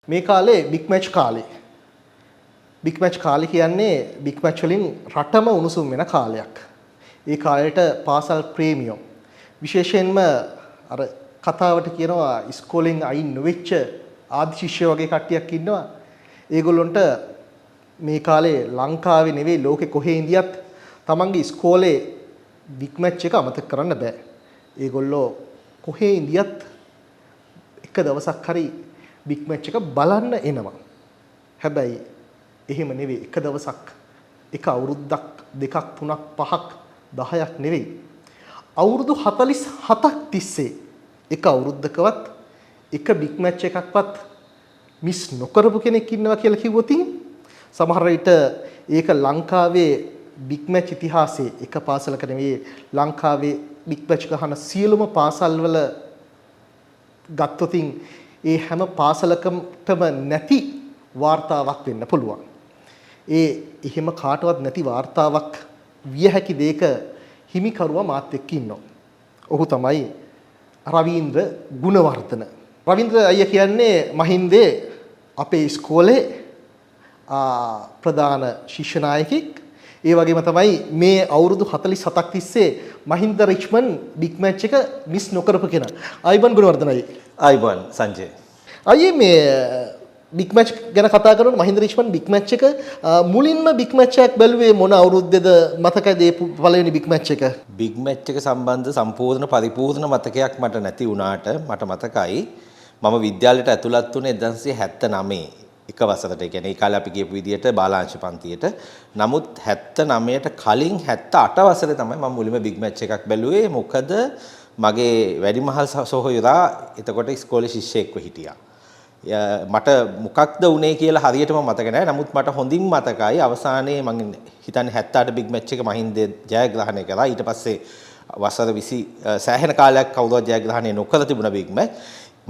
මේ කාලේ big match කාලේ. බිග් මැච් කාලේ කියන්නේ බිග් මැච් වලින් රටම උණුසුම් වෙන කාලයක්. ඒ කාලේට පාසල් ප්‍රේමියෝ විශේෂයෙන්ම අර කතාවට කියනවා ඉස්කෝලෙන් අයින් නොවෙච්ච ආදි ශිෂ්‍ය වගේ කට්ටියක් ඉන්නවා. ඒගොල්ලොන්ට මේ කාලේ ලංකාවේ නෙවෙයි ලෝකේ කොහේ ඉඳියත් තමන්ගේ ඉස්කෝලේ බිග් මැච් එක අමතක කරන්න බෑ. ඒගොල්ලෝ කොහේ ඉඳියත් එක දවසක් හරි බිග් මැච් එක බලන්න එනවා. හැබැයි එහෙම නෙවෙයි එක දවසක් එක අවුරුද්දක් දෙකක් තුනක් පහක් 10ක් නෙවෙයි. අවුරුදු 47ක් තිස්සේ එක අවුරුද්දකවත් එක බිග් මැච් එකක්වත් මිස් නොකරපු කෙනෙක් ඉන්නවා කියලා කිව්වොත් සමහර විට ඒක ලංකාවේ බිග් මැච් ඉතිහාසයේ එක පාසලක නෙවෙයි ලංකාවේ බිග් මැච් ගහන සියලුම පාසල්වල ගත්තොත් ඒ හැම පාසලකටම නැති වාර්තාවක් වෙන්න පුළුවන්. එහෙම කාටවත් නැති වාර්තාවක් විය හැකි දෙයක හිමිකරුවා මාත් එක්ක ඉන්නවා. ඔහු තමයි රවීන්ද්‍ර ගුණවර්ධන. රවීන්ද්‍ර අයියා කියන්නේ මහින්දේ අපේ ඉස්කෝලේ ප්‍රධාන ශිෂ්‍ය නායකයෙක්. ඒ වගේම තමයි මේ අවුරුදු 47ක් තිස්සේ මහින්ද රිච්මන්ඩ් බිග් මැච් එක මිස් නොකරපු කෙනා. ආයිබන් ගුණවර්ධන අයියේ. ආයිබන් සංජය. අයියේ මේ බිග් මැච් ගැන කතා කරනකොට මහින්ද රිච්මන්ඩ් බිග් මැච් එක මුලින්ම බිග් මැච් එකක් බැලුවේ මොන අවුරුද්දේද මතකද ඒ පළවෙනි බිග් මැච් එක? බිග් මැච් එක සම්බන්ධ සම්පූර්ණ පරිපූර්ණ මතකයක් මට නැති වුණාට මට මතකයි මම විද්‍යාලයට ඇතුළත් වුණේ 1979 එක වසරට. ඒ කියන්නේ ඒ කාලේ අපි කියපු විදිහට බාලාංශ පන්තියට. නමුත් 79ට කලින් 78 වසරේ තමයි මම මුලින්ම බිග් මැච් එකක් බැලුවේ. මොකද මගේ වැඩිමහල් සහෝදරයා එතකොට ඉස්කෝලේ ශිෂ්‍යයෙක්ව හිටියා. මට මොකක්ද උනේ කියලා හරියටම මතක නැහැ. නමුත් මට හොඳින් මතකයි අවසානයේ මම හිතන්නේ 78 බිග් මැච් එක මහින්දේ ජයග්‍රහණය කළා. ඊට පස්සේ වසර 20 සෑහෙන කාලයක් කවුරුවත් ජයග්‍රහණය නොකර තිබුණ බිග් මැච්.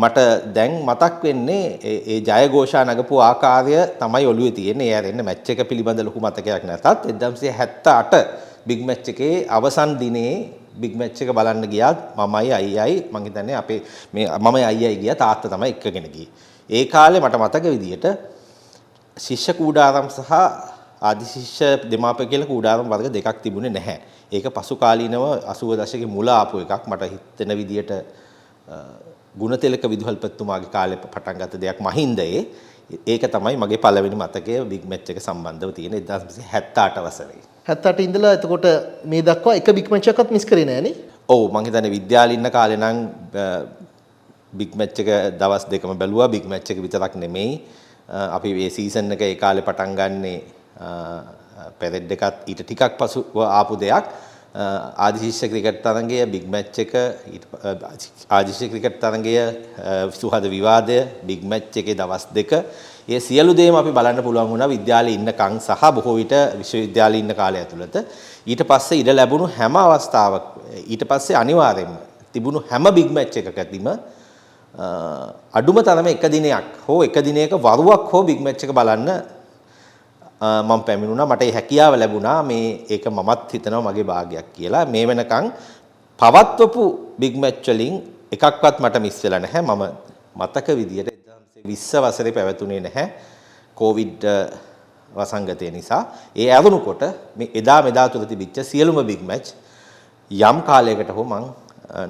මට දැන් මතක් වෙන්නේ ඒ ජයഘോഷා නගපු ආකාරය තමයි ඔළුවේ තියෙන්නේ. ඒ ඇරෙන්න මැච් එක පිළිබඳ ලොකු මතකයක් නැතත් 1978 බිග් මැච් එකේ අවසන් දිනේ බිග් මැච් එක බලන්න ගියා මමයි අයියයි මං හිතන්නේ අපේ මේ මමයි අයියයි ගියා තාත්තා තමයි එක්කගෙන ගියේ. ඒ කාලේ මට මතක විදියට ශිෂ්‍ය කූඩාරම් සහ ආදි ශිෂ්‍ය දෙමාපිය කියලා කූඩාරම් වර්ග දෙකක් තිබුණේ නැහැ. ඒක පසු කාලීනව 80 දශකයේ මුල ආපු එකක්. මට හිතෙන විදියට ගුණතිලක විදුහල්පතිතුමාගේ කාලේ පටන් ගත්ත දෙයක් මහින්දයේ. ඒක තමයි මගේ පළවෙනි මතකය බිග් මැච් එක සම්බන්ධව තියෙන 1978 වසරේ. 78 ඉඳලා එතකොට මේ දක්වා එක බිග් මැච් එකක්වත් මිස් කරේ නෑනේ. ඔව් මං හිතන්නේ විද්‍යාලේ ඉන්න කාලේ නම් බිග් මැච් එක දවස් දෙකම බැලුවා. බිග් මැච් එක විතරක් නෙමෙයි අපි මේ සීසන් එක ඒ කාලේ පටන් ගන්නේ පෙරෙඩ් එකත් ඊට ටිකක් පසු ආපු දෙයක්. ආදි ශිෂ්‍ය ක්‍රිකට් තරගය බිග් මැච් එක ආදි ශිෂ්‍ය ක්‍රිකට් තරගය සුහද විවාදය බිග් මැච් එකේ දවස් දෙක ඒ සියලු දේම අපි බලන්න පුළුවන් වුණා විද්‍යාලේ ඉන්නකන් සහ බොහෝ විට විශ්වවිද්‍යාලේ ඉන්න කාලය ඇතුළත. ඊට පස්සේ ඉඩ ලැබුණු හැම අවස්ථාවක් ඊට පස්සේ අනිවාර්යයෙන්ම තිබුණු හැම බිග් මැච් එකකදීම අඩුම තරමේ එක දිනයක් හෝ එක දිනයක වරුවක් හෝ බිග් මැච් එක බලන්න මම පැමිණුණා. මට ඒ හැකියාව ලැබුණා. මේ ඒක මමත් හිතනවා මගේ භාගයක් කියලා. මේ වෙනකන් පවත්වපු බිග් මැච් වලින් එකක්වත් මට මිස් වෙලා නැහැ. මම මතක විදියට 2020 වසරේ පැවතුනේ නැහැ කොවිඩ් වසංගතය නිසා. ඒ ඇරුණුකොට මේ එදා මෙදා තුර තිබිච්ච සියලුම බිග් මැච් යම් කාලයකට හෝ මම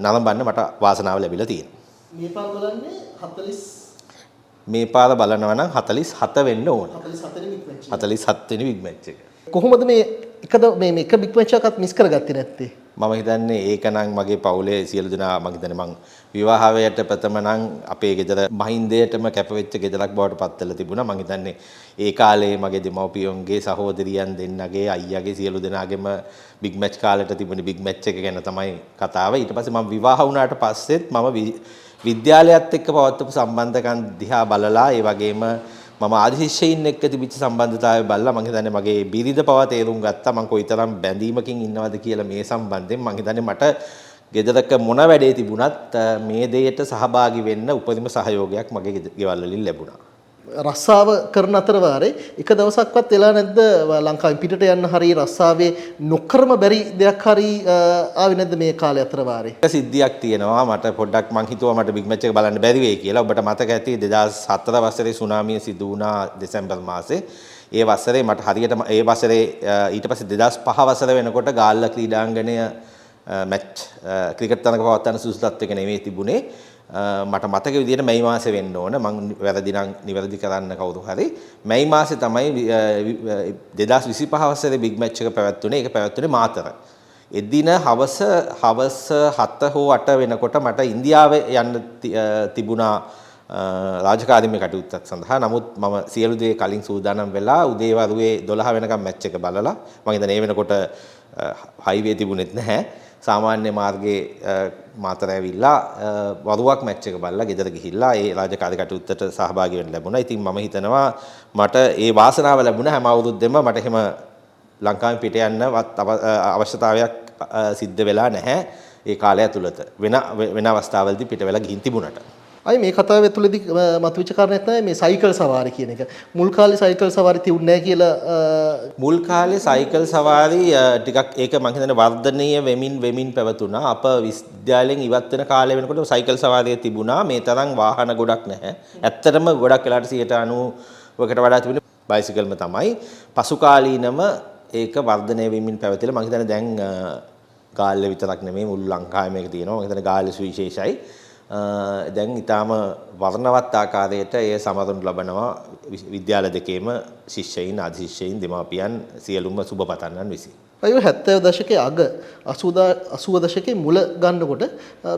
නරඹන්න මට වාසනාව ලැබිලා තියෙනවා. මේ පාර බලන්නේ 40 මේ පාර බලනවා නම් 47 වෙන්න ඕන. 47 වෙනි බිග් මැච් එක. 47 වෙනි බිග් මැච් එක. කොහොමද මේ එක බිග් මැච් එකක්වත් මිස් කරගත්තේ නැත්තේ? මම හිතන්නේ ඒක නම් මගේ පවුලේ සියලු දෙනා මම හිතන්නේ මං විවාහයට ප්‍රථම නම් අපේ ගෙදර මහින්දයටම කැපවෙච්ච ගෙදරක් බවට පත් වෙලා තිබුණා. මම හිතන්නේ ඒ කාලේ මගේ දෙමව්පියන්ගේ සහෝදරියන් දෙන්නගේ අයියාගේ සියලු දෙනාගේම බිග් මැච් කාලේට තිබුණේ බිග් මැච් එක ගැන තමයි කතාව. ඊට පස්සේ මම විවාහ වුණාට පස්සෙත් මම විද්‍යාලයත් එක්ක පවත්වපු සම්බන්ධකම් දිහා බලලා ඒ වගේම මම ආදි ශිෂ්‍යයින් එක්ක තිබිච්ච සම්බන්ධතාවය බලලා මම හිතන්නේ මගේ බිරිඳ පව තේරුම් ගත්තා මම කොයිතරම් බැඳීමකින් ඉන්නවද කියලා මේ සම්බන්ධයෙන්. මම හිතන්නේ මට ගෙදරක මොන වැඩේ තිබුණත් මේ දෙයට සහභාගී වෙන්න උපරිම සහයෝගයක් මගේ ගෙවල් වලින් ලැබුණා. රස්සාව කරන අතර වාරේ එක දවසක්වත් වෙලා නැද්ද ලංකාවෙන් පිටට යන්න හරි රස්සාවේ නොකරම බැරි දෙයක් හරි ආවේ නැද්ද මේ කාලේ අතර වාරේ? එක සිද්ධියක් තියෙනවා මට පොඩ්ඩක් මං හිතුවා මට බිග් මැච් එක බලන්න බැරි වෙයි කියලා. ඔබට මතක ඇති 2004 වසරේ සුනාමිය සිදු වුණා දෙසැම්බර් මාසේ. ඒ වසරේ මට හරියටම ඒ වසරේ ඊට පස්සේ 2005 වසර වෙනකොට ගාල්ල ක්‍රීඩාංගණය මැච් ක්‍රිකට් තරඟ පවත්වන්න සුදුසු තත්ත්වයක නෙමෙයි තිබුණේ. මට මතක විදිහට මැයි මාසේ වෙන්න ඕන මං වැරදි නම් නිවැරදි කරන්න කවුරු හරි මැයි මාසේ තමයි 2025 වසරේ බිග් මැච් එක පැවැත්වුණේ. ඒක පැවැත්වුණේ මාතර. එදින හවස 7 හෝ 8 වෙනකොට මට ඉන්දියාවේ යන්න තිබුණා රාජකාරීමේ කටයුත්තක් සඳහා. නමුත් මම සියලු දේ කලින් සූදානම් වෙලා උදේ වරුවේ 12 වෙනකම් මැච් එක බලලා මම හිතන්නේ ඒ වෙනකොට හයිවේ තිබුණෙත් නැහැ. සාමාන්‍ය මාර්ගයේ මාතර ඇවිල්ලා වරුවක් මැච් එක බලලා ගෙදර ගිහිල්ලා ඒ රාජකාරී කටයුත්තට සහභාගී වෙන්න ලැබුණා. ඉතින් මම හිතනවා මට ඒ වාසනාව ලැබුණා. හැම අවුරුද්දෙම මට එහෙම ලංකාවෙන් පිට යන්නවත් අවශ්‍යතාවයක් සිද්ධ වෙලා නැහැ ඒ කාලය ඇතුළත. වෙන අවස්ථාවලදී පිට වෙලා ගිහින් තිබුණාට. අයි මේ කතාව ඇතුළේදී මතුවෙච්ච කාරණයක් තමයි මේ සයිකල් සවාරි කියන එක. මුල් කාලේ සයිකල් සවාරි තිබුණේ නැහැ කියලා මුල් කාලේ සයිකල් සවාරි ටිකක් ඒක මම හිතන්නේ වර්ධනීය වෙමින් පැවතුණා. අප විශ්වවිද්‍යාලයෙන් ඉවත් වෙන කාලය වෙනකොට සයිකල් සවාරිය තිබුණා. මේ තරම් වාහන ගොඩක් නැහැ. ඇත්තටම ගොඩක් වෙලාට 90%කට වඩා තිබුණේ බයිසිකල්ම තමයි. පසු කාලීනම ඒක වර්ධනය වෙමින් පැවතිලා මම හිතන්නේ දැන් ගාල්ලේ විතරක් නෙමෙයි මුළු ලංකාවෙම මේක තියෙනවා. මම හිතන්නේ ගාල්ලේ සුවිශේෂයි. දැන් ඊටාම වර්ණවත් ආකාරයට එය සමරනු ලබනවා විද්‍යාල දෙකේම ශිෂ්‍යයින් අධිශිෂ්‍යයින් දෙමාපියන් සියලුම සුබපතන්නන් විසින්. අය 70 දශකයේ අග 80 දශකයේ මුල ගන්නකොට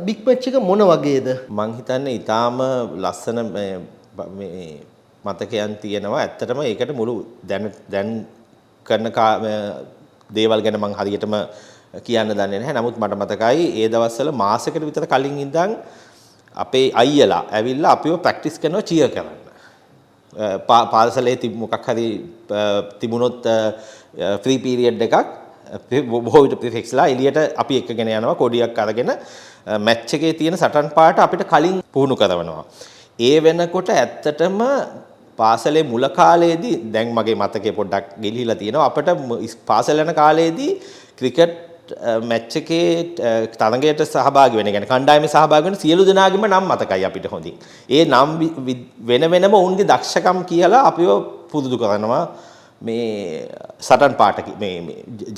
බිග් මැච් එක මොන වගේද? මං හිතන්නේ ඊටාම ලස්සන මේ මතකයන් තියෙනවා. ඇත්තටම ඒකට මුළු දැන් කරන දේවල් ගැන මං හරියටම කියන්න දන්නේ නැහැ. නමුත් මට මතකයි ඒ දවස්වල මාසෙකට විතර කලින් ඉඳන් අපේ අයියලා ඇවිල්ලා අපිව ප්‍රැක්ටිස් කරනවා චියර් කරන්න. පාර්සලේ මොකක් හරි තිබුණොත් ෆ්‍රී පීරියඩ් එකක් බොහෝ විට ප්‍රිෆික්ස්ලා එළියට අපි එක්කගෙන යනවා කොඩියක් අරගෙන මැච් එකේ තියෙන සටන් පාට අපිට කලින් පුහුණු කරනවා. ඒ වෙනකොට ඇත්තටම පාසලේ මුල කාලේදී දැන් මගේ මතකේ පොඩ්ඩක් ගිලිහිලා තියෙනවා අපිට පාසල යන කාලේදී ක්‍රිකට් මැච් එකේ තරඟයට සහභාගී වෙන කියන්නේ කණ්ඩායමේ සහභාගී වෙන සියලු දෙනාගේම නම් මතකයි අපිට හොඳින්. ඒ නම් වෙනම උන්ගේ දක්ෂකම් කියලා අපිව පුරුදු කරනවා මේ සටන් පාට මේ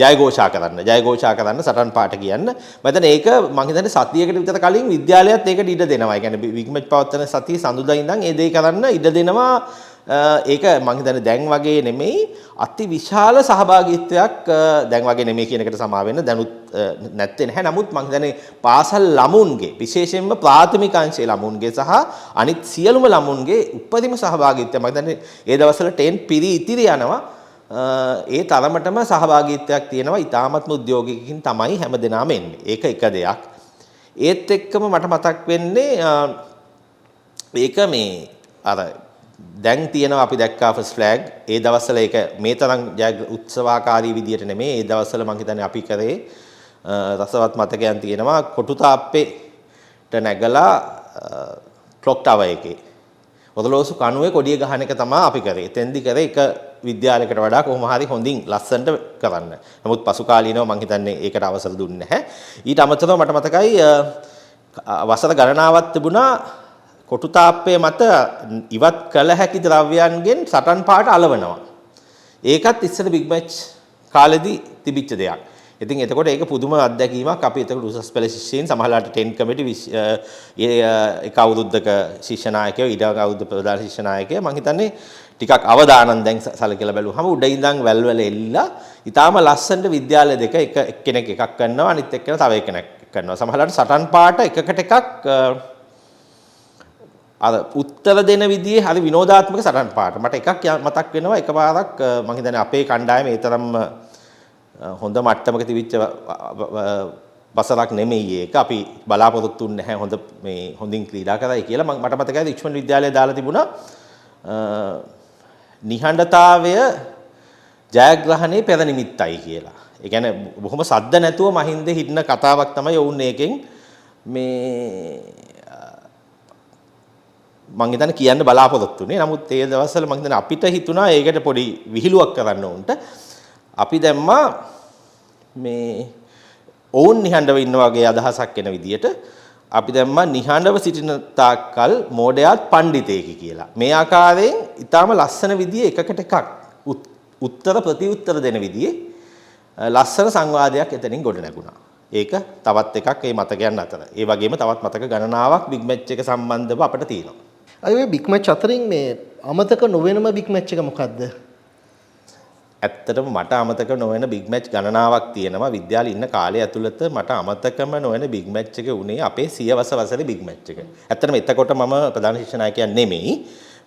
ජයഘോഷා කරන්න සටන් පාට කියන්න. මම හිතන්නේ ඒක මම හිතන්නේ සතියකට විතර කලින් විද්‍යාලයත් ඒකට ඉඩ දෙනවා. ඒ කියන්නේ බිග් මැච් පවත්වන සතිය සඳුදා ඉඳන් ඒ දේ කරන්න ඉඩ දෙනවා. ඒක මම හිතන්නේ දැන් වගේ නෙමෙයි අති විශාල සහභාගීත්වයක් දැන් වගේ නෙමෙයි කියන එකට සමා වෙන්න දැනුත් නැත්තේ නැහැ. නමුත් මම හිතන්නේ පාසල් ළමුන්ගේ විශේෂයෙන්ම ප්‍රාථමික අංශයේ ළමුන්ගේ සහ අනිත් සියලුම ළමුන්ගේ උපරිම සහභාගීත්වය මම හිතන්නේ ඒ දවස්වල 10 පිරි ඉතිරි යනවා. ඒ තරමටම සහභාගීත්වයක් තියෙනවා. ඊටාත්ම උද්‍යෝගිකකින් තමයි හැමදෙනාම එන්නේ. ඒක එක දෙයක්. ඒත් එක්කම මට මතක් වෙන්නේ ඒක මේ අර දැන් තියෙනවා අපි දැක්කා ෆස්ට් ෆ්ලැග් ඒ දවස්වල ඒක මේ තරම් උත්සවාකාරී විදියට නෙමෙයි. ඒ දවස්වල මම හිතන්නේ අපි කරේ රසවත් මතකයන් තියෙනවා කොටු තාප්පේට නැගලා ක්ලොක් ටවර් එකේ ඔතලෝසු කණුවේ කොඩිය ගහන එක තමයි අපි කරේ. එතෙන්දි කරේ එක විද්‍යාලයකට වඩා කොහොම හරි හොඳින් ලස්සනට කරන්න. නමුත් පසු කාලීනව මම හිතන්නේ ඒකට අවසර දුන්නේ නැහැ. ඊට අමතරව මට මතකයි වසර ගණනාවක් තිබුණා කොටු තාප්පය මත ඉවත් කළ හැකි ද්‍රව්‍යයන්ගෙන් සටන් පාට අලවනවා. ඒකත් ඉස්සර බිග් මැච් කාලෙදී තිබිච්ච දෙයක්. ඉතින් එතකොට ඒක පුදුම අත්දැකීමක්. අපි එතකොට උසස් පෙළ ශිෂ්‍යයින් සමහරලාට 10 කමිටි එක අවුරුද්දක ශිෂ්‍ය නායකයෝ ඊට අවුරුද්ද ප්‍රධාන ශිෂ්‍ය නායකයා මම හිතන්නේ ටිකක් අවදානම් දැන් සැලකලා බැලුවහම උඩ ඉඳන් වැල්වල එල්ලලා ඊටාම ලස්සනට විද්‍යාල දෙක එක්කෙනෙක් එකක් කරනවා අනිත් එක්කෙනා තව එක්කෙනෙක් කරනවා. සමහරලාට සටන් පාට එකකට එකක් අර උත්තර දෙන විදිහේ හරි විනෝදාත්මක සටන් පාට. මට එකක් මතක් වෙනවා එකපාරක් මම හිතන්නේ අපේ කණ්ඩායමේ ඒ තරම් හොඳ මට්ටමක තිබිච්ච වසරක් නෙමෙයි ඒක. අපි බලාපොරොත්තු වෙන්නේ නැහැ හොඳ මේ හොඳින් ක්‍රීඩා කරයි කියලා. මට මතකයි රිච්මන්ඩ් විද්‍යාලයේ දාලා තිබුණා නිහඬතාවය ජයග්‍රහණයේ පෙර නිමිත්තයි කියලා. ඒ කියන්නේ බොහොම සද්ද නැතුව මහින්ද හිටින කතාවක් තමයි වුන් එකෙන් මං හිතන්නේ කියන්න බලාපොරොත්තු වෙන්නේ. නමුත් ඒ දවස්වල මං හිතන්නේ අපිට හිතුණා ඒකට පොඩි විහිළුවක් කරන්න උන්ට. අපි දැම්මා මේ ඔවුන් නිහඬව ඉන්න වගේ අදහසක් එන විදියට අපි දැම්මා නිහඬව සිටින තාක්කල් මෝඩයාත් පඬිතේකි කියලා. මේ ආකාරයෙන් ඊටාම ලස්සන විදියේ එකකට එකක් උත්තර ප්‍රතිඋත්තර දෙන විදියේ ලස්සන සංවාදයක් එතනින් ගොඩ නැගුණා. ඒක තවත් එකක් මේ මතකයන් අතර. ඒ වගේම තවත් මතක ගණනාවක් බිග් මැච් එක සම්බන්ධව අපිට තියෙනවා. අය මේ බිග් මැච් අතරින් මේ අමතක නොවෙනම බිග් මැච් එක මොකද්ද? ඇත්තටම මට අමතක නොවන බිග් මැච් ගණනාවක් තියෙනවා. විද්‍යාලේ ඉන්න කාලය ඇතුළත මට අමතකම නොවන බිග් මැච් එක උනේ අපේ සියවස වසරේ බිග් මැච් එක. ඇත්තටම එතකොට මම ප්‍රධාන ශිෂ්‍ය නායකයා නෙමෙයි.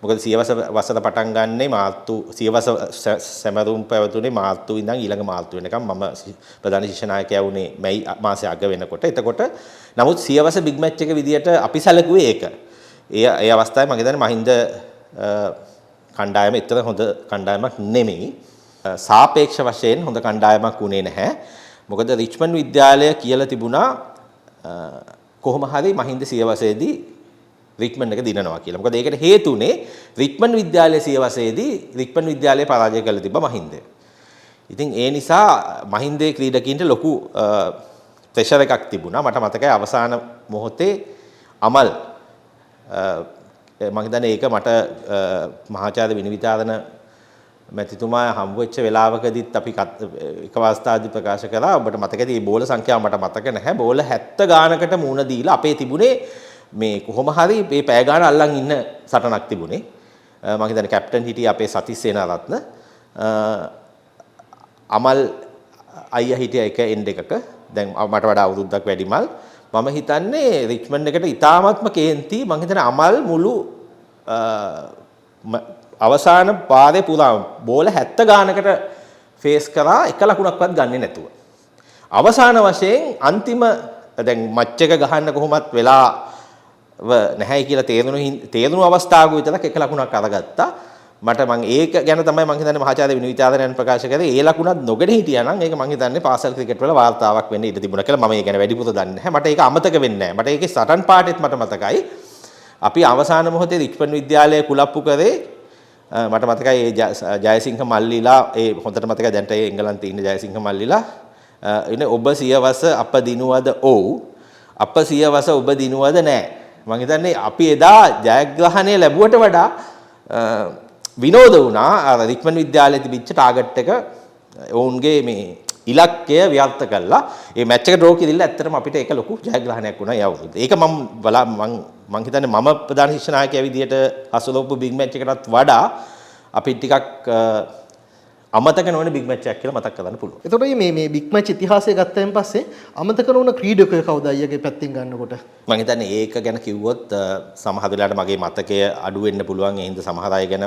මොකද සියවස වසර පටන් ගන්නේ මාර්තු සියවස සැමරුම් පැවතුනේ මාර්තු ඉඳන් ඊළඟ මාර්තු වෙනකම් මම ප්‍රධාන ශිෂ්‍ය නායකයා වුණේ මැයි මාසේ අග වෙනකොට. එතකොට නමුත් සියවස බිග් මැච් එක විදියට අපි සැලකුවේ ඒක. ඒ අවස්ථාවේ මම හිතන්නේ මහින්ද කණ්ඩායම එතන හොඳ කණ්ඩායමක් නෙමෙයි. සාපේක්ෂ වශයෙන් හොඳ කණ්ඩායමක් වුණේ නැහැ. මොකද රිච්මන්ඩ් විද්‍යාලය කියලා තිබුණා කොහොම හරි මහින්ද සියවසේදී රිච්මන්ඩ් එක දිනනවා කියලා. මොකද ඒකට හේතුනේ රිච්මන්ඩ් විද්‍යාලයේ සියවසේදී රිච්මන්ඩ් විද්‍යාලය පරාජය කළ තිබ්බ මහින්දය. ඉතින් ඒ නිසා මහින්දේ ක්‍රීඩකීන්ට ලොකු ප්‍රෙෂර් එකක් තිබුණා. මට මතකයි අවසාන මොහොතේ අමල් මම හිතන්නේ ඒක මට මහාචාර්ය විනිවිතාරණ මැතිතුමා හම්බ වෙච්ච වෙලාවකදීත් අපි එක අවස්ථාවකදී ප්‍රකාශ කළා ඔබට මතකද මේ බෝල සංඛ්‍යාව මට මතක නැහැ බෝල 70 ගානකට මුණ දීලා අපේ තිබුණේ මේ කොහොම හරි මේ පැය ගාන අල්ලන් ඉන්න සටනක් තිබුණේ මම හිතන්නේ කැප්ටන් හිටියේ අපේ සතිස් සේනාරත්න අමල් අයියා හිටියා එක එන්ඩ් එකක දැන් මට වඩා අවුරුද්දක් වැඩිමල් මම හිතන්නේ රිච්මන්ඩ් එකට ඉතාමත්ම කේන්ති මම හිතන්නේ අමල් මුළු අවසාන පාරේ පුරා බෝල 70 ගානකට ෆේස් කරා එක ලකුණක්වත් ගන්නෙ නැතුව. අවසාන වශයෙන් අන්තිම දැන් මැච් එක ගහන්න කොහොමත් වෙලාව නැහැ කියලා තේරුණු අවස්ථාවක විතරක් එක ලකුණක් අරගත්තා. මට මම ඒක ගැන තමයි මම හිතන්නේ මහාචාර්ය විනිවිතාරණයන් ප්‍රකාශ කරේ ඒ ලකුණත් නොගෙන හිටියා නම් ඒක මම හිතන්නේ පාසල් ක්‍රිකට් වල වාර්තාවක් වෙන්න ඉඩ තිබුණා කියලා මම ඒ ගැන වැඩිපුර දන්නේ නැහැ. මට ඒක අමතක වෙන්නේ නැහැ. මට ඒකේ සටන් පාඩෙත් මට මතකයි. අපි අවසාන මොහොතේ රිච්මන්ඩ් විද්‍යාලය කුලප්පු කරේ මට මතකයි ඒ ජයසිංහ මල්ලිලා ඒ හොඳට මතකයි දැන්ට ඒ එංගලන්තේ ඉන්න ජයසිංහ මල්ලිලා ඉන්නේ ඔබ සියවස අප දිනුවද ඔව් අප සියවස ඔබ දිනුවද නැහැ මම හිතන්නේ අපි එදා ජයග්‍රහණය ලැබුවට වඩා විනෝද වුණා අර රිච්මන්ඩ් විද්‍යාලයේ තිබිච්ච ටාගට් එක ඔවුන්ගේ මේ ඉලක්කය ව්‍යර්ථ කළා. මේ මැච් එක ඩ්‍රෝ කිරිල්ල ඇත්තටම අපිට ඒක ලොකු ජයග්‍රහණයක් වුණා ඒ අවුරුද්ද. ඒක මම හිතන්නේ මම ප්‍රධාන ශිෂ්‍ය නායකයා විදියට හසුලවපු බිග් මැච් එකටත් වඩා අපි ටිකක් අමතක නොවන බිග් මැච් එකක් කියලා මතක් කරගන්න පුළුවන්. එතකොට මේ බිග් මැච් ඉතිහාසය ගත්තයින් පස්සේ අමතක නොවන ක්‍රීඩකයෙක් කවුද අයියාගේ පැත්තෙන් ගන්නකොට? මම හිතන්නේ ඒක ගැන කිව්වොත් සමහර වෙලාවට මගේ මතකය අඩු වෙන්න පුළුවන්. ඒ හින්දා සමහර අය ගැන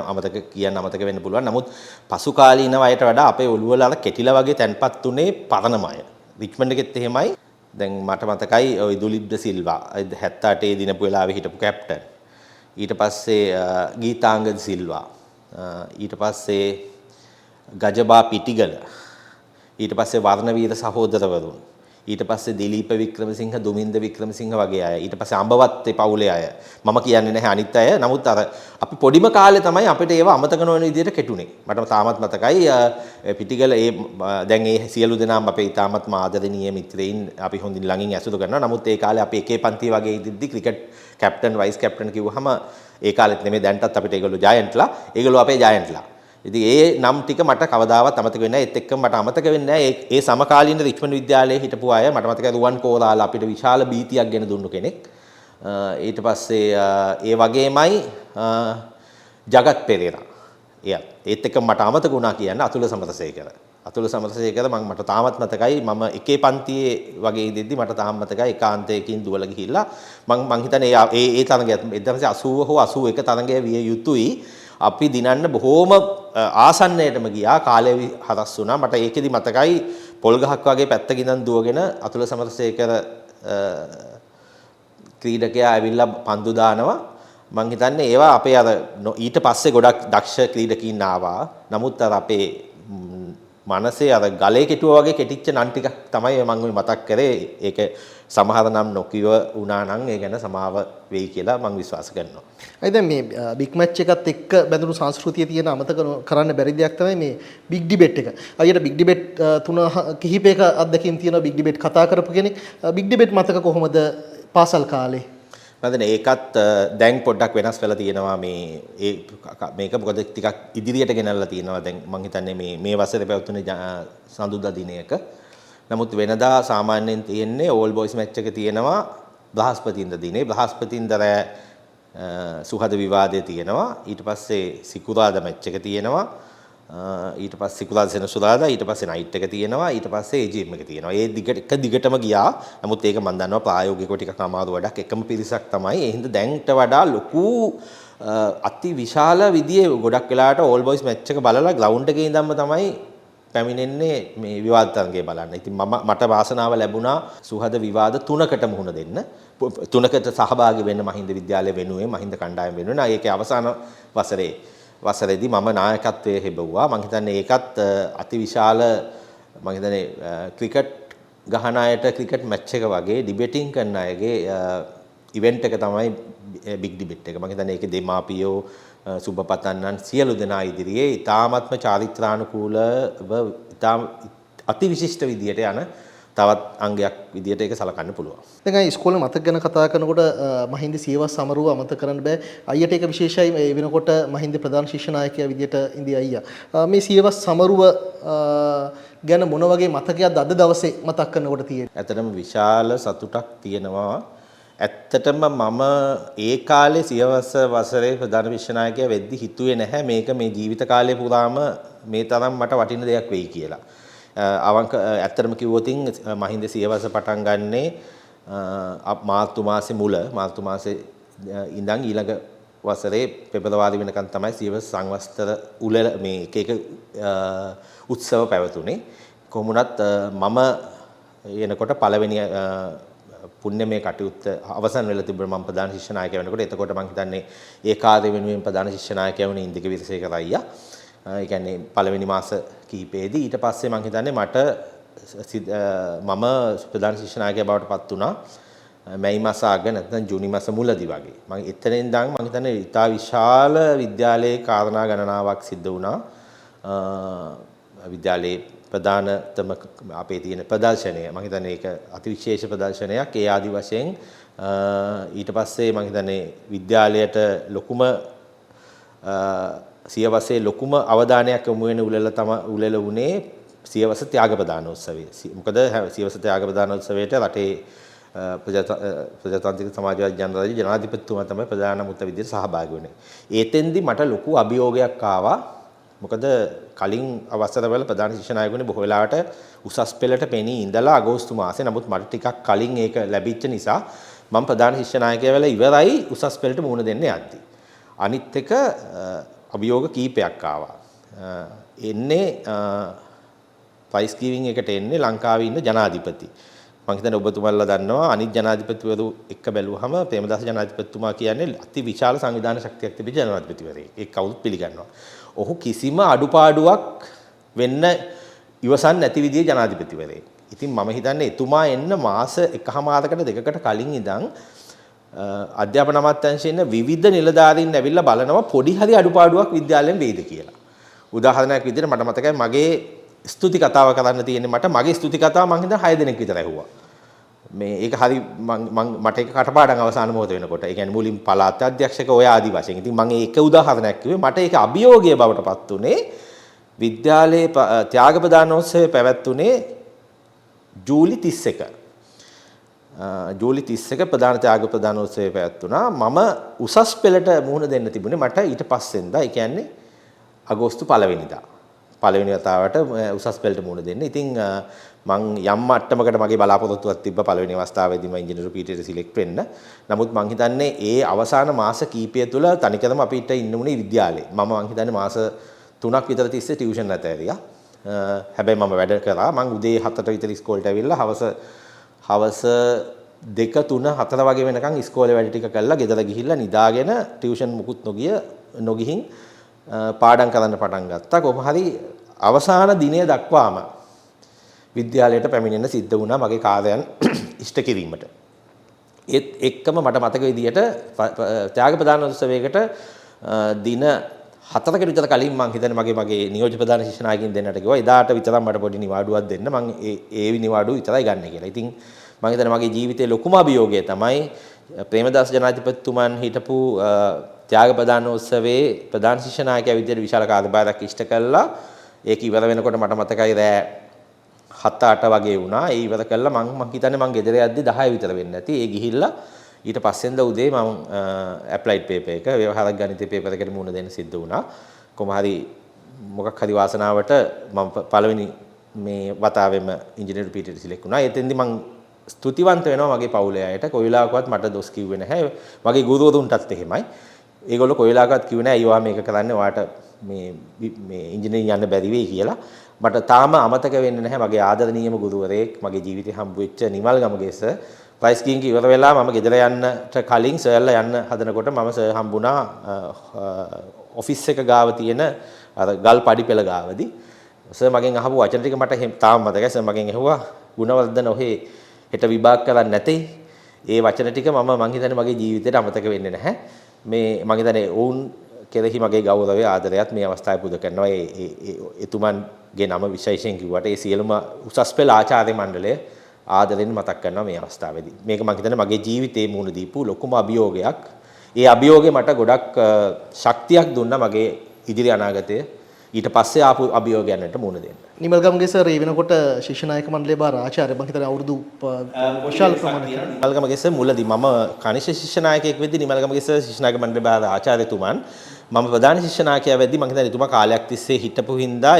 අමතක වෙන්න පුළුවන්. නමුත් පසු කාලීන අයට වඩා අපේ ඔළුව වල අර කෙටිලා වගේ තැන්පත් උනේ පරණම අය. රිච්මන්ඩ් එකෙත් එහෙමයි. දැන් මට මතකයි ඔය දුලිබ්ද සිල්වා 78 දිනපු වෙලාවේ හිටපු කැප්ටන්. ඊට පස්සේ ගීතාංග සිල්වා. ඊට පස්සේ ගජබා පිටිගල. ඊට පස්සේ වර්ණවීර සහෝදරවරුන්. ඊට පස්සේ දිලීප වික්‍රමසිංහ දුමින්ද වික්‍රමසිංහ වගේ අය. ඊට පස්සේ අඹවත්තේ පවුලේ අය. මම කියන්නේ නැහැ අනිත් අය. නමුත් අර අපි පොඩිම කාලේ තමයි අපිට ඒව අමතක නොවන විදිහට කෙටුනේ. මට තාමත් මතකයි පිටිගල දැන් ඒ සියලු දෙනාම අපේ තාමත්ම ආදරණීය මිත්‍රයින් අපි හොඳින් ළඟින් ඇසුරු කරනවා. නමුත් ඒ කාලේ අපි එකේ පන්තිය වගේ ඉදිද්දි ක්‍රිකට් කැප්ටන් වයිස් කැප්ටන් කිව්වහම ඒ කාලෙත් නෙමෙයි දැන්ටත් අපිට ඒගොල්ලෝ ජයන්ට්ලා. ඒගොල්ලෝ අපේ ජයන්ට්ලා. ඉතින් ඒ නම් ටික මට කවදාවත් අමතක වෙන්නේ නැහැ. ඒත් එක්කම මට අමතක වෙන්නේ නැහැ ඒ සමකාලීන රිච්මන්ඩ් විද්‍යාලයේ හිටපු අය. මට මතකයි රුවන් කෝරාලා අපිට විශාල බීතියක් ගෙන දුන්නු කෙනෙක්. ඊට පස්සේ ඒ වගේමයි ජගත් පෙරේරා. ඒත් එක්කම මට අමතක වුණා කියන්නේ අතුල සමරසේකර. අතුල සමරසේකර මට තාමත් මතකයි මම එකේ පන්තියේ වගේ ඉඳිද්දි මට තාම මතකයි ඒකාන්තයකින් දුවලා ගිහිල්ලා මං හිතන්නේ ඒ තරඟය 1980 හෝ 81 තරඟය විය යුතුයි. අපි දිනන්න බොහෝම ආසන්නයටම ගියා කාලය හරස් වුණා. මට ඒකෙදි මතකයි පොල් ගහක් වගේ පැත්තක ඉඳන් දුවගෙන අතුල සමරසේකර ක්‍රීඩකයා ඇවිල්ලා පන්දු දානවා. මං හිතන්නේ ඒවා අපේ අර ඊට පස්සේ ගොඩක් දක්ෂ ක්‍රීඩකීන් ආවා. නමුත් අර අපේ මනසේ අර ගලේ කෙටුවා වගේ කෙටිච්ච නන් ටිකක් තමයි මම මතක් කරේ. ඒක සමහර නම් නොකියව වුණා නම් ඒ ගැන සමාව වෙයි කියලා මම විශ්වාස කරනවා. අයි දැන් මේ බිග් මැච් එකත් එක්ක බැඳුණු සංස්කෘතිය තියෙන අමතක කරන්න බැරි දෙයක් තමයි මේ බිග් ඩිබේට් එක. අයියට බිග් ඩිබේට් තුන කිහිපයක අත්දැකීම් තියෙනවා බිග් ඩිබේට් කතා කරපු කෙනෙක්. බිග් ඩිබේට් මතක කොහොමද පාසල් කාලේ? මම ඒකත් දැන් පොඩ්ඩක් වෙනස් වෙලා තියෙනවා මේක මොකද ටිකක් ඉදිරියට ගෙනල්ලා තියෙනවා දැන් මම හිතන්නේ මේ වසරේ පැවතුනේ සඳුදා දිනයක. නමුත් වෙනදා සාමාන්‍යයෙන් තියෙන්නේ ඕල් බොයිස් මැච් එක තියෙනවා බ්‍රහස්පතින්දා දිනේ. බ්‍රහස්පතින්දා රෑ සුහද විවාදය තියෙනවා. ඊට පස්සේ සිකුරාදා මැච් එක තියෙනවා. ඊට පස්සේ සිකුරාදා සෙනසුරාදා ඊට පස්සේ නයිට් එක තියෙනවා. ඊට පස්සේ ඒජීම් එක තියෙනවා. ඒ දිගටම ගියා. නමුත් ඒක මම දන්නවා ප්‍රායෝගිකව ටිකක් අමාරු වැඩක්. එකම පිරිසක් තමයි. ඒ හින්දා දැන්ට වඩා ලොකු අති විශාල විදියේ ගොඩක් වෙලාවට ඕල් බොයිස් මැච් එක බලලා ග්‍රවුන්ඩ් එකේ ඉඳන්ම තමයි පැමිණෙන්නේ මේ විවාද තරගය බලන්න. ඉතින් මට වාසනාව ලැබුණා සුහද විවාද 3කට මුහුණ දෙන්න. 3කට සහභාගී වෙන්න මහින්ද විද්‍යාලය වෙනුවෙන් මහින්ද කණ්ඩායම වෙනුවෙන්. ඒකේ අවසාන වසරේදී මම නායකත්වයේ හෙබුවා. මම හිතන්නේ ඒකත් අති විශාල මම හිතන්නේ ක්‍රිකට් ගහන අයට ක්‍රිකට් මැච් එක වගේ ඩිබේටිං කරන අයගේ ඉවෙන්ට් එක තමයි බිග් ඩිබේට් එක. මම හිතන්නේ ඒකේ දෙමාපියෝ සුබපතන්නන් සියලු දෙනා ඉදිරියේ ඉතාමත්ම චාරිත්‍රානුකූලව ඉතාම අති විශිෂ්ට විදියට යන තවත් අංගයක් විදියට ඒක සලකන්න පුළුවන්. දැන් අය ඉස්කෝලේ මතක ගැන කතා කරනකොට මහින්ද සියවස් සමරුව අමතක කරන්න බෑ. අයියට ඒක විශේෂයි මේ වෙනකොට මහින්ද ප්‍රධාන ශිෂ්‍ය නායකයා විදියට ඉඳී අයියා. මේ සියවස් සමරුව ගැන මොන වගේ මතකයක්ද අද දවසේ මතක් කරනකොට තියෙන්නේ? ඇත්තටම විශාල සතුටක් තියෙනවා. ඇත්තටම මම ඒ කාලේ සියවස් වසරේ ප්‍රධාන විෂය නායකයා වෙද්දි හිතුවේ නැහැ මේක මේ ජීවිත කාලය පුරාම මේ තරම් මට වටින දෙයක් වෙයි කියලා. ඇත්තටම කිව්වොතින් මහින්ද සියවස පටන් ගන්නේ මාර්තු මාසේ මුල මාර්තු මාසේ ඉඳන් ඊළඟ වසරේ පෙබරවාරි වෙනකන් තමයි සියවස් සංවස්තර උළෙල මේ එක උත්සව පැවතුනේ. කොහොමුණත් මම එනකොට පළවෙනි පුණ්‍යමය කටයුත්ත අවසන් වෙලා තිබුණා මම ප්‍රධාන ශිෂ්‍ය නායකයා වෙනකොට. එතකොට මම හිතන්නේ ඒ කාර්ය වෙනුවෙන් ප්‍රධාන ශිෂ්‍ය නායකයා වුණේ ඉන්දික විරසේකර අයියා. ඒ කියන්නේ පළවෙනි මාස කිහිපෙදී ඊට පස්සේ මම හිතන්නේ මම ප්‍රධාන ශිෂ්‍ය නායකයා බවට පත් වුණා මැයි මාස අග නැත්නම් ජූනි මාස මුලදී වගේ. මම එතනින් ඉඳන් මම හිතන්නේ ඉතා විශාල විද්‍යාලයේ කාරණා ගණනාවක් සිද්ධ වුණා. විද්‍යාලයේ ප්‍රධානතම අපේ තියෙන ප්‍රදර්ශනය මම හිතන්නේ ඒක අතිවිශේෂ ප්‍රදර්ශනයක්. ඒ ආදි වශයෙන් ඊට පස්සේ මම හිතන්නේ විද්‍යාලයට ලොකුම සියවසේ ලොකුම අවධානයක් යොමු වෙන උළෙල වුණේ සියවස ත්‍යාග ප්‍රදානෝත්සවය. මොකද සියවස ත්‍යාග ප්‍රදානෝත්සවයට රටේ ප්‍රජාතාන්ත්‍රික සමාජවාදී ජනරාජ්‍ය ජනාධිපතිතුමා තමයි ප්‍රධාන මුත්ත විදිහට සහභාගී වුණේ. ඒතෙන්දි මට ලොකු අභියෝගයක් ආවා. මොකද කලින් අවස්ථරවල ප්‍රධාන ශිෂ්‍ය නායකවරුනි බොහෝ වෙලාවට උසස් පෙළට පෙනී ඉඳලා අගෝස්තු මාසේ. නමුත් මට ටිකක් කලින් ඒක ලැබිච්ච නිසා මම ප්‍රධාන ශිෂ්‍ය නායකයා වෙලා ඉවරයි උසස් පෙළට මුහුණ දෙන්න යද්දී. අනිත් එක අභියෝග කීපයක් ආවා. එන්නේ ප්‍රයිස් ගිවිං එකට එන්නේ ලංකාවේ ඉන්න ජනාධිපති. මම හිතන්නේ ඔබතුමාලා දන්නවා අනිත් ජනාධිපතිවරු එක්ක බැලුවහම ප්‍රේමදාස ජනාධිපතිතුමා කියන්නේ අති විශාල සංවිධාන ශක්තියක් තිබෙන ජනාධිපතිවරයෙක්. ඒක කවුරුත් පිළිගන්නවා. ඔහු කිසිම අඩුපාඩුවක් වෙන්න ඉවසන් නැති විදිහේ ජනාධිපතිවරයෙක්. ඉතින් මම හිතන්නේ එතුමා එන්න මාස එකහමාරකට දෙකකට කලින් ඉඳන් අධ්‍යාපන අමාත්‍යාංශයේ ඉන්න විවිධ නිලධාරීන් ඇවිල්ලා බලනවා පොඩි හරි අඩුපාඩුවක් විද්‍යාලයෙන් වෙයිද කියලා. උදාහරණයක් විදිහට මට මතකයි මගේ ස්තුති කතාව කරන්න තියෙන්නේ මගේ ස්තුති කතාව මම හිතන 6 දෙනෙක් විතර ඇහුවා. මේ ඒක හරි මට ඒක කටපාඩම් අවසාන මොහොත වෙනකොට. ඒ කියන්නේ මුලින් පළාත් අධ්‍යක්ෂක ඔය ආදි වශයෙන්. ඉතින් මම ඒක උදාහරණයක් කිව්වේ මට ඒක අභියෝගය බවට පත් උනේ විද්‍යාලයේ ත්‍යාග ප්‍රදානෝත්සවය පැවැත්ුනේ ජූලි 31. ජූලි 31 ප්‍රධාන ත්‍යාග ප්‍රදානෝත්සවය පැවැත්ුණා. මම උසස් පෙළට මුහුණ දෙන්න තිබුණේ මට ඊට පස්සෙන්දා. ඒ කියන්නේ අගෝස්තු 1 වෙනිදා. පළවෙනි වතාවට උසස් පෙළට මුහුණ දෙන්න. ඉතින් මං යම් මට්ටමකට මගේ බලාපොරොත්තුවක් තිබ්බ පළවෙනි අවස්ථාවේදී මම ඉංජිනේරු පීඨයට සිලෙක්ට් වෙන්න. නමුත් මං හිතන්නේ ඒ අවසාන මාස කීපය තුළ තනිකරම අපිට ඉන්න උනේ විද්‍යාලේ. මම හිතන්නේ මාස 3ක් විතර තිස්සේ ටියුෂන් නැත ඇරියා. හැබැයි මම වැඩ කරා. මං උදේ 7ට විතර ඉස්කෝලේට ඇවිල්ලා හවස 2 3 4 වගේ වෙනකන් ඉස්කෝලේ වැඩ ටික කරලා ගෙදර ගිහිල්ලා නිදාගෙන ටියුෂන් මුකුත් නොගිහින් පාඩම් කරන්න පටන් ගත්තා. කොහොම හරි අවසාන දිනය දක්වාම විද්‍යාලයට පැමිණෙන්න සිද්ධ වුණා මගේ කාර්යයන් ඉෂ්ට කිරීමට. ඒත් එක්කම මට මතක විදියට ත්‍යාග ප්‍රදාන උත්සවයකට දින 4කට විතර කලින් මම හිතන්නේ මගේ නියෝජ්‍ය ප්‍රධාන ශිෂ්‍ය නායකයින් දෙන්නට කිව්වා එදාට විතරක් මට පොඩි නිවාඩුවක් දෙන්න මම ඒ නිවාඩුව විතරයි ගන්න කියලා. ඉතින් මම හිතන්නේ මගේ ජීවිතයේ ලොකුම අභියෝගය තමයි ප්‍රේමදාස ජනාධිපතිතුමන් හිටපු ත්‍යාග ප්‍රදාන උත්සවයේ ප්‍රධාන ශිෂ්‍ය නායකයා විදියට විශාල කාර්යභාරයක් ඉෂ්ට කළා. ඒක ඉවර වෙනකොට මට මතකයි රෑ 7-8 වගේ වුණා. ඒ ඉවර කළා මම හිතන්නේ මං ගෙදර යද්දි 10 විතර වෙන්න ඇති. ඒ ගිහිල්ලා ඊට පස්සෙන්ද උදේ මම ඇප්ලයිඩ් පේපර් එක ව්‍යවහාරක ගණිතය පේපර් එකට මුහුණ දෙන්න සිද්ධ වුණා. කොහොම හරි මොකක් හරි වාසනාවට මම පළවෙනි මේ වතාවෙම ඉංජිනේරු පීඨයට සිලෙක්ට් වුණා. එතෙන්දි මං ස්තුතිවන්ත වෙනවා මගේ පවුලේ අයට. කොයි වෙලාවකවත් මට දොස් කිව්වේ නැහැ. මගේ ගුරුවරුන්ටත් එහෙමයි. ඒගොල්ලෝ කොයි වෙලාවකවත් කිව්වේ නැහැ අයියෝ මේක කරන්නේ ඔයාට මේ ඉංජිනේරින් යන්න බැරි වෙයි කියලා. මට තාම අමතක වෙන්නේ නැහැ මගේ ආදරණීයම ගුරුවරයෙක් මගේ ජීවිතේ හම්බ වෙච්ච නිමල් ගමගේ සර්. ප්‍රයිස් කිංග් ඉවර වෙලා මම ගෙදර යන්නට කලින් සර්ලා යන්න හදනකොට මම සර් හම්බුණා ඔෆිස් එක ගාව තියෙන අර ගල් පඩි පෙළ ගාවදී. සර් මගෙන් අහපු වචන ටික මට තාම මතකයි. සර් මගෙන් ඇහුවා ගුණවර්ධන ඔහේ හෙට විභාග කරන්නේ නැතේ. ඒ වචන ටික මම හිතන්නේ මගේ ජීවිතේට අමතක වෙන්නේ නැහැ. මේ මම හිතන්නේ වුන් කෙරෙහි මගේ ගෞරවය ආදරයත් මේ අවස්ථාවේ පුද කරනවා. එතුමන්ගේ නම විශේෂයෙන් කිව්වට ඒ සියලුම උසස් පෙළ ආචාර්ය මණ්ඩලය ආදරෙන් මතක් කරනවා මේ අවස්ථාවේදී. මේක මම හිතන්නේ මගේ ජීවිතේ මුහුණ දීපු ලොකුම අභියෝගයක්. ඒ අභියෝගේ මට ගොඩක් ශක්තියක් දුන්නා මගේ ඉදිරි අනාගතයේ ඊට පස්සේ ආපු අභියෝගයන්ට මුහුණ දෙන්න. නිමල් ගමගේ සර් ඒ වෙනකොට ශිෂ්‍ය නායක මණ්ඩලයේ බාර ආචාර්ය මම හිතන්නේ අවුරුදු විශාල ප්‍රමාණයක්. නිමල් ගමගේ සර් මුලදී මම කනිෂ්ඨ ශිෂ්‍ය නායකයෙක් වෙද්දී නිමල් ගමගේ සර් ශිෂ්‍ය නායක මණ්ඩලයේ බාර ආචාර්යතුමන් මම ප්‍රධාන ශිෂ්‍ය නායකයා වෙද්දී මම හිතන්නේ එතුමා කාලයක් තිස්සේ හිටපු හින්දා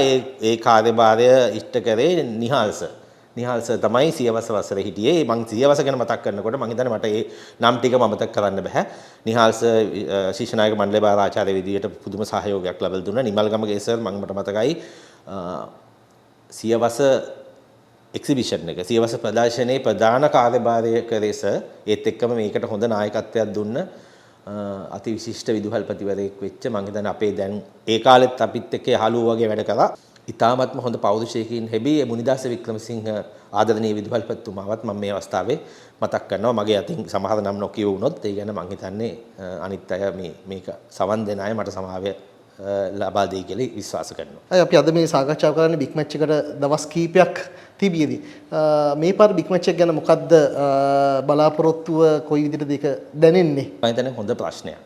ඒ කාර්යභාරය ඉෂ්ට කරේ නිහාල් සර්. නිහාල් සර් තමයි සියවස වසරේ හිටියේ. මම සියවස ගැන මතක් කරනකොට මම හිතන්නේ මට ඒ නම් ටික මතක් කරන්න බෑ. නිහාල් සර් ශිෂ්‍ය නායක මණ්ඩලයේ බාර ආචාර්ය විදියට පුදුම සහයෝගයක් ලැබලා දුන්නා. නිමල් ගමගේ සර් මට මතකයි සියවස එක්සිබිෂන් එක සියවස ප්‍රදර්ශනයේ ප්‍රධාන කාර්යභාරය කරේ සර්. ඒත් එක්කම මේකට හොඳ නායකත්වයක් දුන්න අති විශිෂ්ට විදුහල්පතිවරයෙක් වෙච්ච මම හිතන්නේ අපේ දැන් ඒ කාලෙත් අපිත් එක්ක යහළුවෝ වගේ වැඩ කරා. ඉතාමත්ම හොඳ පෞරුෂයකින් හැබී මුනිදාස වික්‍රමසිංහ ආදරණීය විදුහල්පතිතුමාවත් මම මේ අවස්ථාවේ මතක් කරනවා. මගේ අතින් සමහර නම් නොකිය වුණොත් ඒ ගැන මම හිතන්නේ අනිත් අය මේක සවන් දෙන අය මට සමාවය ලබා දෙයි කියලා විශ්වාස කරනවා. අපි අද මේ සාකච්ඡා කරන්නේ බිග් මැච් එකට දවස් කීපයක් තිබියදී. මේ පාර බිග් මැච් එක ගැන මොකද්ද බලාපොරොත්තුව කොයි විදිහටද ඒක දැනෙන්නේ? මම හිතන්නේ හොඳ ප්‍රශ්නයක්.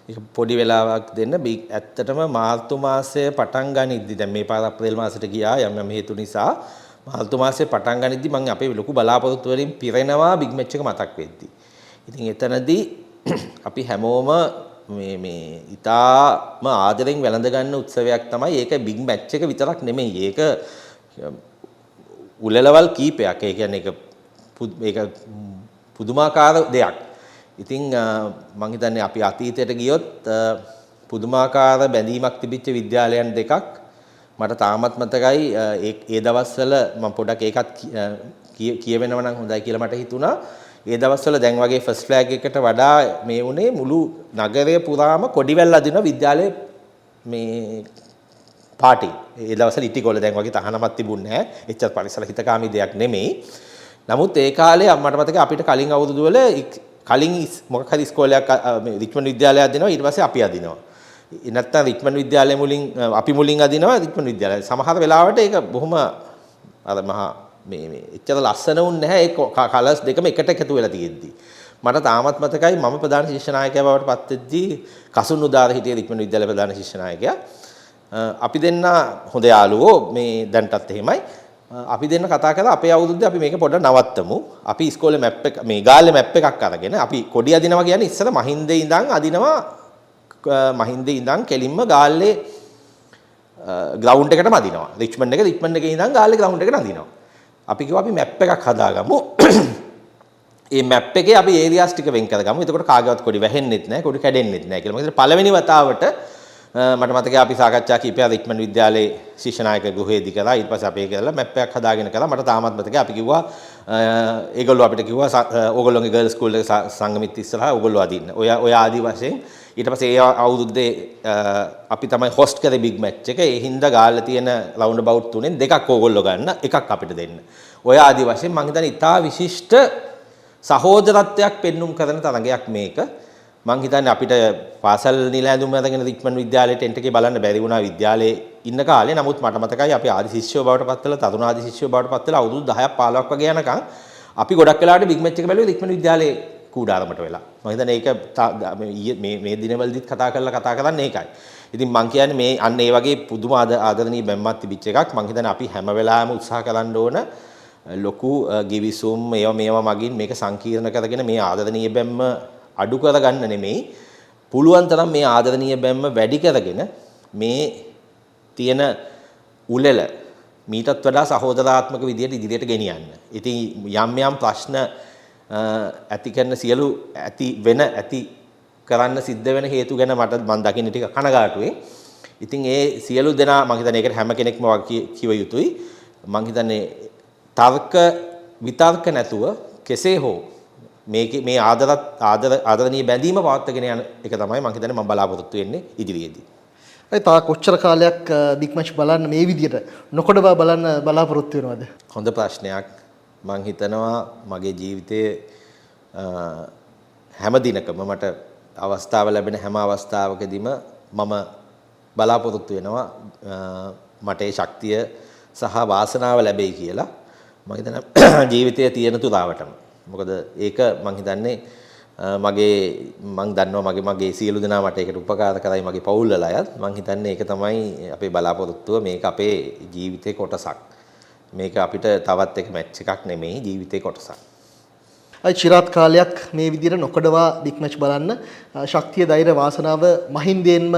ඒක පොඩි වෙලාවක් දෙන්න ඇත්තටම මාර්තු මාසයේ පටන් ගනිද්දි දැන් මේ පාර අප්‍රේල් මාසෙට ගියා යම් හේතු නිසා මාර්තු මාසයේ පටන් ගනිද්දි මම අපේ ලොකු බලාපොරොත්තු වලින් පිරෙනවා බිග් මැච් එක මතක් වෙද්දි. ඉතින් එතනදී අපි හැමෝම මේ ඉතාම ආදරෙන් වැළඳ ගන්න උත්සවයක් තමයි. ඒක බිග් මැච් එක විතරක් නෙමෙයි. ඒක උළෙලවල් කීපයක්. ඒ කියන්නේ ඒක පුදුමාකාර දෙයක්. ඉතින් මම හිතන්නේ අපි අතීතයට ගියොත් පුදුමාකාර බැඳීමක් තිබිච්ච විද්‍යාලයන් දෙකක් මට තාමත් මතකයි. ඒ දවස්වල මම පොඩක් ඒකත් කියවෙනව නම් හොඳයි කියලා මට හිතුණා. ඒ දවස්වල දැන් වගේ ෆස්ට් ෆ්ලැග් එකට වඩා මේ උනේ මුළු නගරය පුරාම කොඩිවැල් අදින විද්‍යාලයේ මේ පාටි. ඒ දවස්වල ඉටිගොල්ල දැන් වගේ තහනමක් තිබුණේ නැහැ. එච්චර පරිසර හිතකාමී දෙයක් නෙමෙයි. නමුත් ඒ කාලේ මට මතකයි අපිට කලින් අවුරුදු වල කලින් මොකක් හරි ඉස්කෝලයක් රිච්මන්ඩ් විද්‍යාලයක් අදිනවා ඊට පස්සේ අපි අදිනවා. නැත්තම් රිච්මන්ඩ් විද්‍යාලය මුලින් අපි මුලින් අදිනවා රිච්මන්ඩ් විද්‍යාලය. සමහර වෙලාවට ඒක බොහොම අර මහා මේ එච්චර ලස්සන වුණ නැහැ. ඒ කලර්ස් දෙකම එකට එකතු වෙලා තියෙද්දි. මට තාමත් මතකයි මම ප්‍රධාන ශිෂ්‍ය නායකයා බවට පත් වෙද්දී කසුන් උදාර හිටියේ රිච්මන්ඩ් විද්‍යාලයේ ප්‍රධාන ශිෂ්‍ය නායකයා. අපි දෙන්න හොඳ යාළුවෝ මේ දැන්ටත් එහෙමයි. අපි දෙන්න කතා කරලා අපේ අවුරුද්දේ අපි මේක පොඩ්ඩක් නවත්තමු. අපි ඉස්කෝලේ මැප් එක මේ ගාල්ලේ මැප් එකක් අරගෙන අපි කොඩි අදිනවා කියන්නේ ඉස්සර මහින්දේ ඉඳන් අදිනවා මහින්දේ ඉඳන් කෙලින්ම ගාල්ලේ ග්‍රවුන්ඩ් එකටම අදිනවා. රිච්මන්ඩ් එකේ ඉඳන් ගාල්ලේ ග්‍රවුන්ඩ් එකට අදිනවා. අපි කිව්වා අපි මැප් එකක් හදාගමු. ඒ මැප් එකේ අපි ඒරියාස් ටික වෙන් කරගමු. එතකොට කාගේවත් කොඩි වැහෙන්නෙත් නැහැ, කොඩි කැඩෙන්නෙත් නැහැ කියලා. මොකද පළවෙනි වතාවට මට මතකයි අපි සාකච්ඡා කීපයක් ඉක්මන් විද්‍යාලයේ ශිෂ්‍ය නායක ගෘහයේදී කරා. ඊට පස්සේ අපි කියලා මැප් එකක් හදාගෙන කරා. මට තාමත් මතකයි අපි කිව්වා ඒගොල්ලෝ අපිට කිව්වා ඕගොල්ලෝගේ ගර්ල්ස් ස්කූල් එක සංගමිත් ඉස්සරහා ඕගොල්ලෝ අදින්න. ඔය ආදි වශයෙන් ඊට පස්සේ ඒ අවුරුද්දේ අපි තමයි හොස්ට් කරේ බිග් මැච් එක. ඒ හින්දා ගාල්ලා තියෙන රවුන්ඩ් අබවුට් තුනෙන් දෙකක් ඕගොල්ලෝ ගන්න, එකක් අපිට දෙන්න. ඔය ආදි වශයෙන් මම හිතන්නේ ඉතා විශිෂ්ට සහෝදරත්වයක් පෙන්눔 කරන තරගයක් මේක. මං හිතන්නේ අපිට පාසල් නිල ඇඳුම් අරගෙන ඉක්මන් විද්‍යාලයට එන්ට එකේ බලන්න බැරි වුණා විද්‍යාලයේ ඉන්න කාලේ. නමුත් මට මතකයි අපි ආදි ශිෂ්‍යයෝ බවට පත් වෙලා තරුණ ආදි ශිෂ්‍යයෝ බවට පත් වෙලා අවුරුදු 10ක් 15ක් වගේ යනකම් අපි ගොඩක් වෙලාවට බිග් මැච් එක බැලුවේ ඉක්මන් විද්‍යාලයේ කූඩාරමට වෙලා. මම හිතන්නේ ඒක මේ දිනවලදීත් කතා කරන්නේ ඒකයි. ඉතින් මං කියන්නේ මේ අන්න ඒ වගේ පුදුම ආදරණීය බැම්මක් තිබිච්ච එකක්. මං හිතන්නේ අපි හැම වෙලාවෙම උත්සාහ කරන්න ඕන ලොකු ගිවිසුම් මේවා මගින් මේක සංකීර්ණ කරගෙන මේ ආදරණීය බැම්ම අඩු කරගන්න නෙමෙයි, පුළුවන් තරම් මේ ආදරණීය බැම්ම වැඩි කරගෙන මේ තියෙන උලෙල මීටත් වඩා සහෝදරාත්මක විදියට ඉදිරියට ගෙනියන්න. ඉතින් යම් ප්‍රශ්න ඇති කරන සියලු ඇති කරන්න සිද්ධ වෙන හේතු ගැන මම දකින්න ටික කනගාටුයි. ඉතින් ඒ සියලු දෙනා මම හිතන්නේ ඒකට හැම කෙනෙක්ම කිව යුතුයි. මම හිතන්නේ විතර්ක නැතුව කෙසේ හෝ මේ ආදරණීය බැඳීම පවත්වාගෙන යන එක තමයි මම හිතන්නේ මම බලාපොරොත්තු වෙන්නේ ඉදිරියේදී. ඒ තා කොච්චර කාලයක් බිග් මැච් බලන්න මේ විදියට නොකොඩවා බලන්න බලාපොරොත්තු වෙනවද? හොඳ ප්‍රශ්නයක්. මම හිතනවා මගේ ජීවිතයේ හැම දිනකම මට අවස්ථාව ලැබෙන හැම අවස්ථාවකදීම මම බලාපොරොත්තු වෙනවා මට ඒ ශක්තිය සහ වාසනාව ලැබෙයි කියලා. මම හිතනවා ජීවිතයේ තියෙන තුරාවටම. මොකද ඒක මම හිතන්නේ මම දන්නවා මගේ සියලු දෙනා මට ඒකට උපකාර කරයි, මගේ පවුල් වල අයත්. මම හිතන්නේ ඒක තමයි අපේ බලාපොරොත්තුව. මේක අපේ ජීවිතේ කොටසක්. මේක අපිට තවත් එක මැච් එකක් නෙමෙයි, ජීවිතේ කොටසක්. අයි චිරාත් කාලයක් මේ විදියට නොකඩවා බිග් මැච් බලන්න ශක්තිය, ධෛර්ය, වාසනාව මහින්දයෙන්ම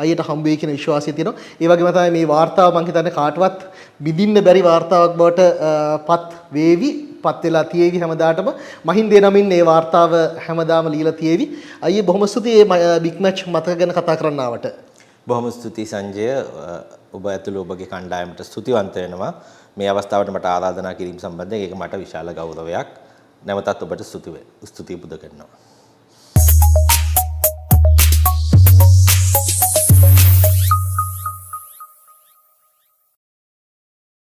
අයියට හම්බ වෙයි කියන විශ්වාසය තියෙනවා. ඒ වගේම තමයි මේ වාර්තාව මම හිතන්නේ කාටවත් බිඳින්න බැරි වාර්තාවක් බවට පත් වෙලා තියෙවි හැමදාටම. මහින්දේ නමින් මේ වාර්තාව හැමදාම লীලා තියෙවි. අයියේ බොහොම ස්තුතියි මේ බිග් මැච් මතක ගැන කතා කරන්න ආවට. බොහොම ස්තුතියි සංජය. ඔබ ඇතුළු ඔබගේ කණ්ඩායමට ස්තුතිවන්ත වෙනවා. මේ අවස්ථාවට මට ආරාධනා කිරීම සම්බන්ධයෙන් ඒක මට විශාල ගෞරවයක්. නැවතත් ඔබට ස්තුතිය පුද කරනවා.